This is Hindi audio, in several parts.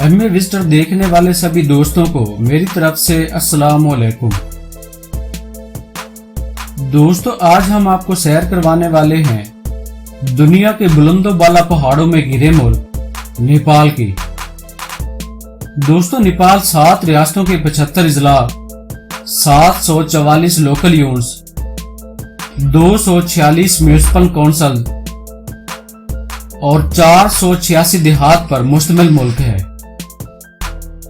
एमए विजिटर देखने वाले सभी दोस्तों को मेरी तरफ से अस्सलाम वालेकुम। दोस्तों, आज हम आपको सैर करवाने वाले हैं दुनिया के बुलंदो बाला पहाड़ों में घिरे मुल्क नेपाल की। दोस्तों, नेपाल 7 रियासतों के 75 अजला, 744 लोकल यूनिट्स, 246 म्यूनिसिपल काउंसिल और 486 देहात पर मुश्तमिल मुल्क है।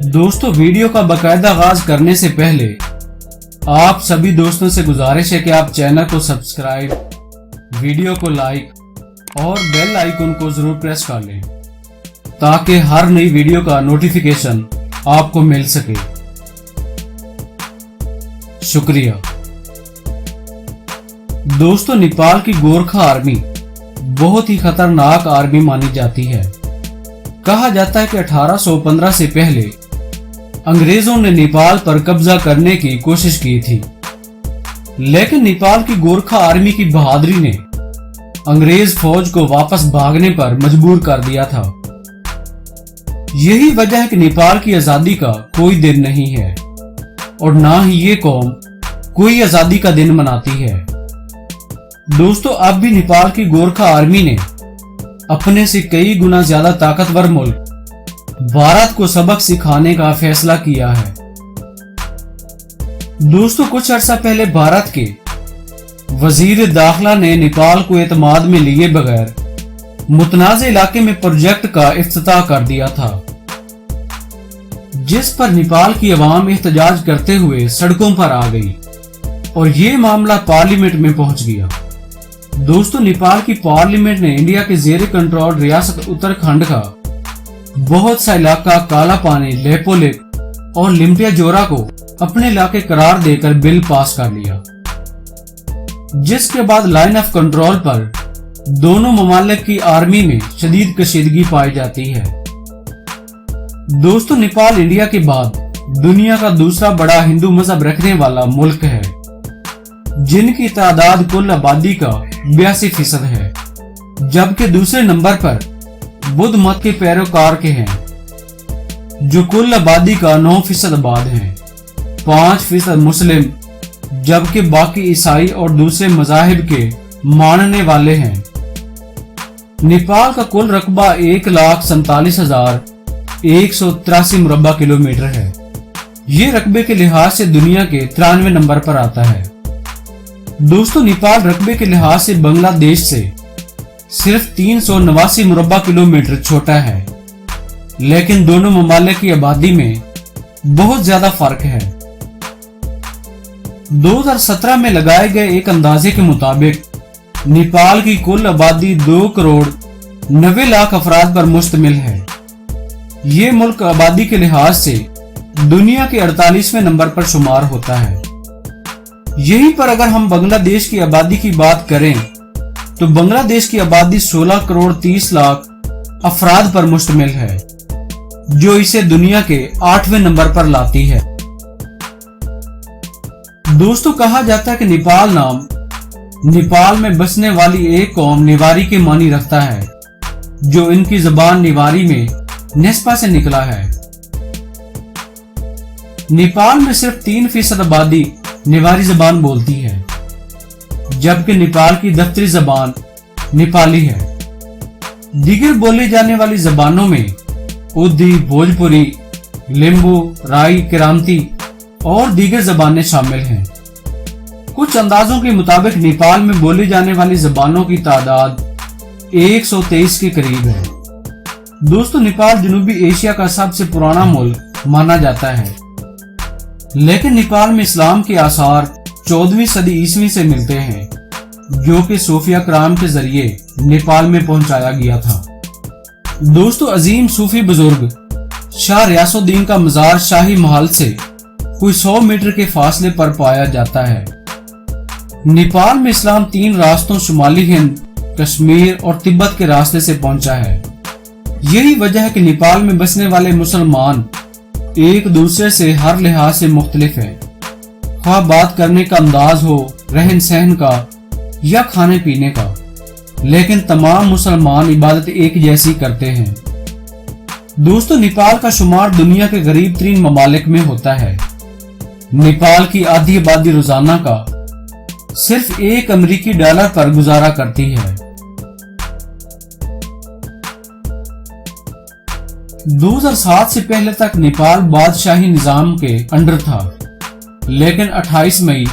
दोस्तों, वीडियो का बाकायदा आगाज करने से पहले आप सभी दोस्तों से गुजारिश है कि आप चैनल को सब्सक्राइब, वीडियो को लाइक और बेल आइकन को जरूर प्रेस कर लें ताकि हर नई वीडियो का नोटिफिकेशन आपको मिल सके। शुक्रिया। दोस्तों, नेपाल की गोरखा आर्मी बहुत ही खतरनाक आर्मी मानी जाती है। कहा जाता है कि 1815 से पहले अंग्रेजों ने नेपाल पर कब्जा करने की कोशिश की थी, लेकिन नेपाल की गोरखा आर्मी की बहादुरी ने अंग्रेज फौज को वापस भागने पर मजबूर कर दिया था। यही वजह है कि नेपाल की आजादी का कोई दिन नहीं है और ना ही ये कौम कोई आजादी का दिन मनाती है। दोस्तों, अब भी नेपाल की गोरखा आर्मी ने अपने से कई गुना ज्यादा ताकतवर मुल्क भारत को सबक सिखाने का फैसला किया है। दोस्तों, कुछ अर्सा पहले भारत के वजीर दाखिला ने नेपाल को एतमाद में लिए बगैर मुतनाज़ इलाके में प्रोजेक्ट का इफ्तिताह कर दिया था, जिस पर नेपाल की आवाम एहतजाज करते हुए सड़कों पर आ गई और ये मामला पार्लियामेंट में पहुंच गया। दोस्तों, नेपाल की पार्लियामेंट ने इंडिया के जेर कंट्रोल रियासत उत्तराखंड का बहुत सा इलाका काला पानी, लेपोलेक और लिम्पिया जोरा को अपने इलाके करार देकर बिल पास कर लिया, जिसके बाद लाइन ऑफ कंट्रोल पर दोनों ममालिक की आर्मी में शदीद कशीदगी पाई जाती है। दोस्तों, नेपाल इंडिया के बाद दुनिया का दूसरा बड़ा हिंदू मजहब रखने वाला मुल्क है, जिनकी तादाद कुल आबादी का 82% है, जबकि दूसरे नंबर पर बुद्ध मत के पैरोकार के हैं, जो कुल आबादी का 9% आबाद हैं, 5% मुस्लिम, जबकि बाकी ईसाई और दूसरे मजाहिब के मानने वाले हैं। नेपाल का कुल रकबा 1,47,183 मुरब्बा किलोमीटर है। ये रकबे के लिहाज से दुनिया के 93 नंबर पर आता है। दोस्तों, नेपाल रकबे के लिहाज से बांग्लादेश से सिर्फ 389 मुरब्बा किलोमीटर छोटा है, लेकिन दोनों ममालिक की आबादी में बहुत ज्यादा फर्क है। 2017 में लगाए गए एक अंदाजे के मुताबिक नेपाल की कुल आबादी 2,90,00,000 अफराद पर मुश्तमिल है। ये मुल्क आबादी के लिहाज से दुनिया के 48वें नंबर पर शुमार होता है। यहीं पर अगर हम बांग्लादेश की आबादी की बात करें तो बांग्लादेश की आबादी 16,30,00,000 अफराद पर मुश्तमिल है, जो इसे दुनिया के 8वें नंबर पर लाती है। दोस्तों, कहा जाता है कि नेपाल नाम नेपाल में बसने वाली एक कौम नेवारी के मानी रखता है, जो इनकी जबान नेवारी में नेस्पा से निकला है। नेपाल में सिर्फ 3% आबादी नेवारी जबान बोलती है, जबकि नेपाल की दफ्तरी जबान नेपाली है। दीगर बोली जाने वाली जबानों में उर्दू, भोजपुरी, लिम्बू, राई, किरांती और दीगर जबानें शामिल हैं। कुछ अंदाजों के मुताबिक नेपाल में बोली जाने वाली जबानों की तादाद 123 के करीब है। दोस्तों, नेपाल जनूबी एशिया का सबसे पुराना मुल्क माना जाता है, लेकिन नेपाल में इस्लाम के आसार 14वीं सदी ईस्वी से मिलते हैं, जो कि सूफिया कराम के जरिए नेपाल में पहुंचाया गया था। दोस्तों, अजीम सूफी बुजुर्ग शाह रियासुद्दीन का मजार शाही महल से कोई 100 मीटर के फासले पर पाया जाता है। नेपाल में इस्लाम 3 रास्तों शुमाली हिंद, कश्मीर और तिब्बत के रास्ते से पहुंचा है। यही वजह है कि नेपाल में बसने वाले मुसलमान एक दूसरे से हर लिहाज से मुख्तलिफ है, ख्वाह बात करने का अंदाज हो, रहन सहन का या खाने पीने का, लेकिन तमाम मुसलमान इबादत एक जैसी करते हैं। दोस्तों, नेपाल का शुमार दुनिया के करीब 3 ममालिक में होता है। नेपाल की आधी आबादी रोजाना का सिर्फ $1 पर गुजारा करती है। 2007 से पहले तक नेपाल बादशाही निजाम के अंडर था, लेकिन 28 मई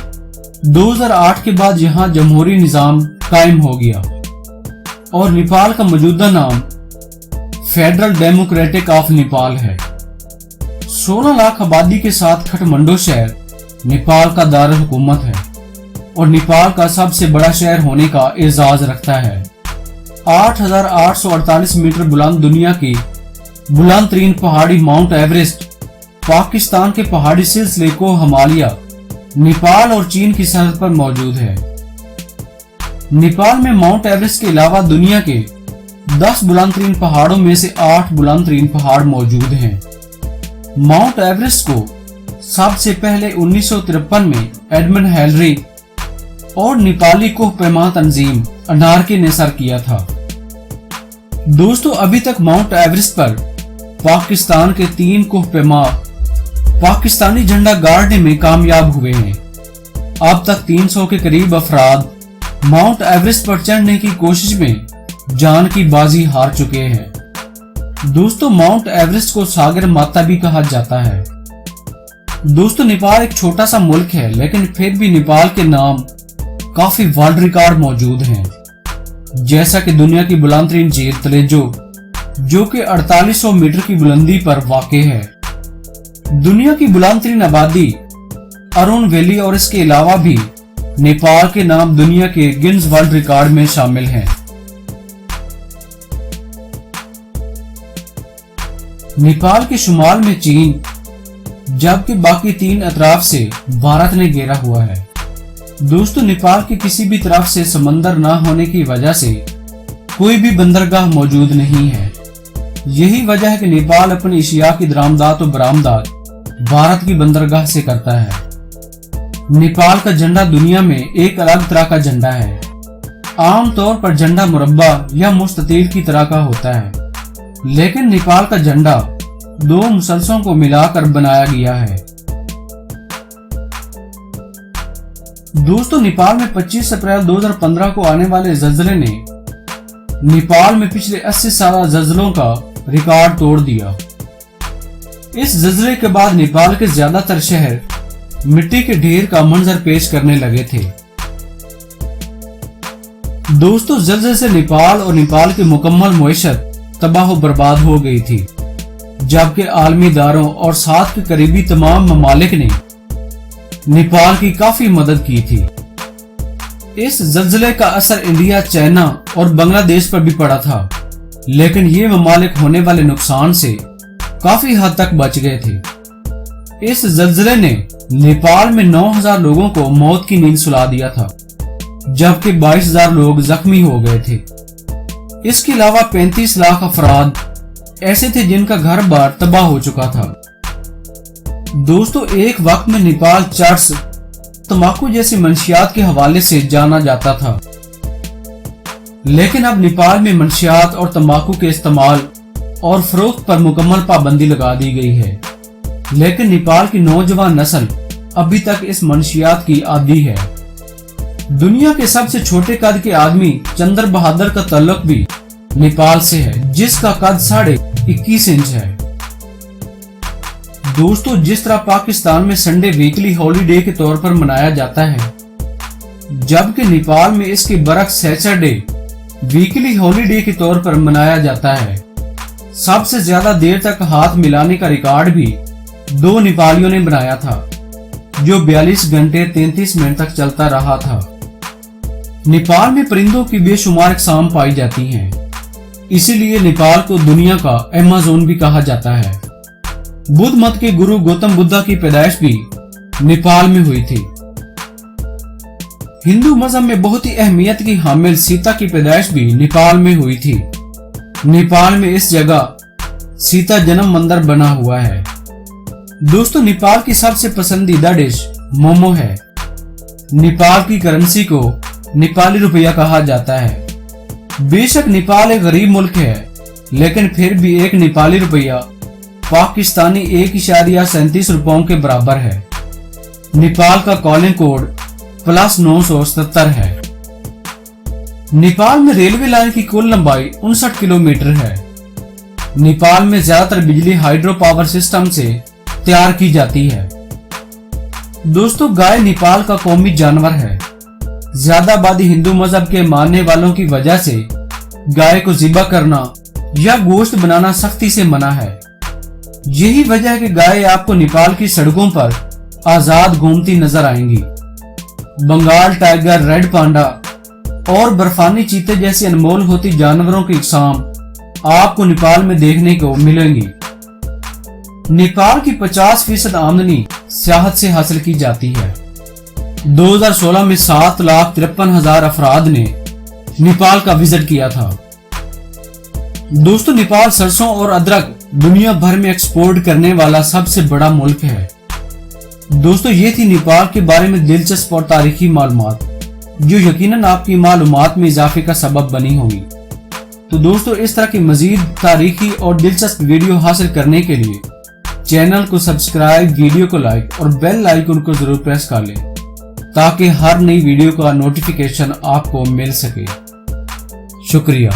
2008 के बाद यहां जमहूरी निजाम कायम हो गया और नेपाल का मौजूदा नाम फेडरल डेमोक्रेटिक ऑफ नेपाल है। 16 लाख आबादी के साथ काठमांडू शहर नेपाल का दारुल हुकूमत है और नेपाल का सबसे बड़ा शहर होने का एजाज रखता है। 8,848 मीटर बुलंद दुनिया की बुलंद तरीन पहाड़ी माउंट एवरेस्ट, पाकिस्तान के पहाड़ी सिलसिले को हिमालय, नेपाल और चीन की सरहद पर मौजूद है। नेपाल में माउंट एवरेस्ट के अलावा दुनिया के 10 बुलंद तरीन पहाड़ों में से 8 बुलंद तरीन पहाड़ मौजूद हैं। माउंट एवरेस्ट को सबसे पहले 1953 में एडमंड हिलरी और नेपाली कोह पैमा तंजीम अनारके ने सर किया था। दोस्तों, अभी तक माउंट एवरेस्ट पर पाकिस्तान के 3 कोह पैमा पाकिस्तानी झंडा गाड़ने में कामयाब हुए हैं। अब तक 300 के करीब अफराद माउंट एवरेस्ट पर चढ़ने की कोशिश में जान की बाजी हार चुके हैं। दोस्तों, माउंट एवरेस्ट को सागर माता भी कहा जाता है। दोस्तों, नेपाल एक छोटा सा मुल्क है, लेकिन फिर भी नेपाल के नाम काफी वर्ल्ड रिकॉर्ड मौजूद हैं, जैसा कि दुनिया की बुलंद तरीन झील तलेजो, जो कि 4800 मीटर की बुलंदी पर वाक़े है। दुनिया की बुलंद तरीन आबादी अरुण वैली और इसके अलावा भी नेपाल के नाम दुनिया के गिनीज वर्ल्ड रिकॉर्ड में शामिल हैं। नेपाल के शुमाल में चीन, जबकि बाकी 3 अतराफ से भारत ने घेरा हुआ है। दोस्तों, नेपाल की किसी भी तरफ से समंदर न होने की वजह से कोई भी बंदरगाह मौजूद नहीं है। यही वजह है कि नेपाल अपनी एशिया की दरामदात और बरामदात भारत की बंदरगाह से करता है। नेपाल का झंडा दुनिया में एक अलग तरह का झंडा है। आमतौर पर झंडा मुरब्बा या मुस्ततील की तरह का होता है, लेकिन नेपाल का झंडा 2 मुसलसलों को मिलाकर बनाया गया है। दोस्तों, नेपाल में 25 अप्रैल 2015 को आने वाले ज़लज़ले ने नेपाल में पिछले 80 साल ज़लज़लों का रिकॉर्ड तोड़ दिया। इस ज़लज़ले के बाद नेपाल के ज्यादातर शहर मिट्टी के ढेर का मंजर पेश करने लगे थे। दोस्तों, ज़लज़ले से नेपाल और नेपाल की मुकम्मल मईशत तबाह बर्बाद हो गई थी, जबकि आलमी इदारों और साथ के करीबी तमाम ममालिक ने नेपाल की काफी मदद की थी। इस ज़लज़ले का असर इंडिया, चाइना और बांग्लादेश पर भी पड़ा था, लेकिन ये ममालिक होने वाले नुकसान से काफी हद तक बच गए थे। इस ज़लज़ले ने नेपाल में 9000 लोगों को मौत की नींद सुला दिया था, जबकि 22000 लोग जख्मी हो गए थे। इसके अलावा 35 लाख अफराद ऐसे थे जिनका घर बार तबाह हो चुका था। दोस्तों, एक वक्त में नेपाल चर्स, तंबाकू जैसी मंशियात के हवाले से जाना जाता था, लेकिन अब नेपाल में मंशियात और तंबाकू के इस्तेमाल और फरोख्त पर मुकम्मल पाबंदी लगा दी गई है। लेकिन नेपाल की नौजवान नस्ल अभी तक इस मंशियात की आदी है। दुनिया के सबसे छोटे कद के आदमी चंद्र बहादुर का ताल्लुक भी नेपाल से है, जिसका कद 21.5 इंच है। दोस्तों, जिस तरह पाकिस्तान में संडे वीकली हॉलीडे के तौर पर मनाया जाता है, जबकि नेपाल में इसके बरक्स सैटरडे वीकली हॉलीडे के तौर पर मनाया जाता है। सबसे ज्यादा देर तक हाथ मिलाने का रिकॉर्ड भी 2 नेपालियों ने बनाया था, जो 42 घंटे 33 मिनट तक चलता रहा था। नेपाल में परिंदों की बेशुमार अक़साम पाई जाती हैं, इसीलिए नेपाल को दुनिया का अमेज़न भी कहा जाता है। बुद्ध मत के गुरु गौतम बुद्धा की पैदाइश भी नेपाल में हुई थी। हिंदू मजहब में बहुत ही अहमियत की हामिल सीता की पैदाइश भी नेपाल में हुई थी। नेपाल में इस जगह सीता जन्म मंदिर बना हुआ है। दोस्तों, नेपाल की सबसे पसंदीदा डिश मोमो है। नेपाल की करेंसी को नेपाली रुपया कहा जाता है। बेशक नेपाल एक गरीब मुल्क है, लेकिन फिर भी एक नेपाली रुपया पाकिस्तानी 1.37 रुपयों के बराबर है। नेपाल का कॉलिंग कोड +977 है। नेपाल में रेलवे लाइन की कुल लंबाई 59 किलोमीटर है। नेपाल में ज्यादातर बिजली हाइड्रो पावर सिस्टम से तैयार की जाती है। दोस्तों, गाय नेपाल का कौमी जानवर है। ज्यादा आबादी हिंदू मजहब के मानने वालों की वजह से गाय को ज़िबा करना या गोश्त बनाना सख्ती से मना है। यही वजह है कि गाय आपको नेपाल की सड़कों पर आजाद घूमती नजर आएंगी। बंगाल टाइगर, रेड पांडा और बर्फानी चीते जैसी अनमोल होती जानवरों की इकसाम आपको नेपाल में देखने को मिलेंगी। नेपाल की 50% आमदनी सियाहत से हासिल की जाती है। 2016 में 7,53,000 अफराद ने नेपाल का विजिट किया था। दोस्तों, नेपाल सरसों और अदरक दुनिया भर में एक्सपोर्ट करने वाला सबसे बड़ा मुल्क है। दोस्तों, ये थी नेपाल के बारे में दिलचस्प और तारीखी मालूमात, जो यकीनन आपकी मालूमात में इजाफे का सबब बनी होगी। तो दोस्तों, इस तरह की मजीद तारीखी और दिलचस्प वीडियो हासिल करने के लिए चैनल को सब्सक्राइब, वीडियो को लाइक और बेल आइकन को जरूर प्रेस कर लें, ताकि हर नई वीडियो का नोटिफिकेशन आपको मिल सके। शुक्रिया।